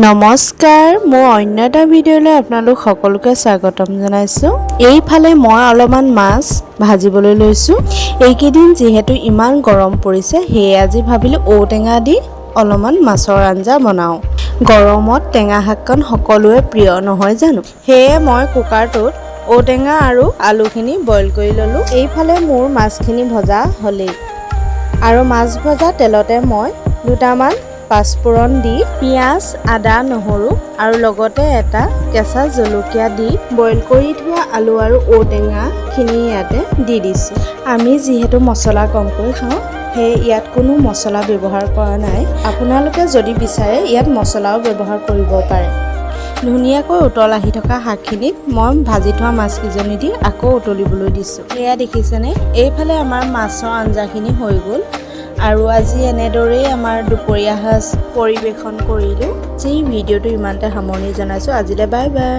নমস্কাৰ, মোৰ অন্য এটা ভিডিঅ'লৈ আপোনালোক সকলোকে স্বাগতম জনাইছোঁ। এইফালে মই অলপমান মাছ ভাজিবলৈ লৈছোঁ। এইকেইদিন যিহেতু ইমান গৰম পৰিছে, সেয়ে আজি ভাবিলোঁ ঔটেঙা দি অলপমান মাছৰ আঞ্জা বনাওঁ। গৰমত টেঙা শাককণ সকলোৰে প্ৰিয় নহয় জানো? সেয়ে মই কুকাৰটোত ঔটেঙা আৰু আলুখিনি বইল কৰি ল'লোঁ। এইফালে মোৰ মাছখিনি ভজা হ'লেই আৰু মাছ ভজা তেলতে মই দুটামান পাঁচফোৰণ দি পিঁয়াজ, আদা, নহৰু আৰু লগতে এটা কেঁচা জলকীয়া দি বইল কৰি থোৱা আলু আৰু ঔটেঙাখিনি ইয়াতে দি দিছোঁ। আমি যিহেতু মছলা কমকৈ খাওঁ, সেয়ে ইয়াত কোনো মছলা ব্যৱহাৰ কৰা নাই। আপোনালোকে যদি বিচাৰে ইয়াত মছলাও ব্যৱহাৰ কৰিব পাৰে। ধুনীয়াকৈ উতল আহি থকা শাকখিনিত মই ভাজি থোৱা মাছকেইজনী দি আকৌ উতলিবলৈ দিছোঁ। এয়া দেখিছেনে? এইফালে আমাৰ মাছৰ আঞ্জাখিনি হৈ গ'ল আৰু আজি এনেদৰেই আমাৰ দুপৰীয়া সাজ পৰিৱেশন কৰিলোঁ। আজি ভিডিঅ'টো ইমানতে সামৰণি জনাইছোঁ। আজিলৈ বাই বাই।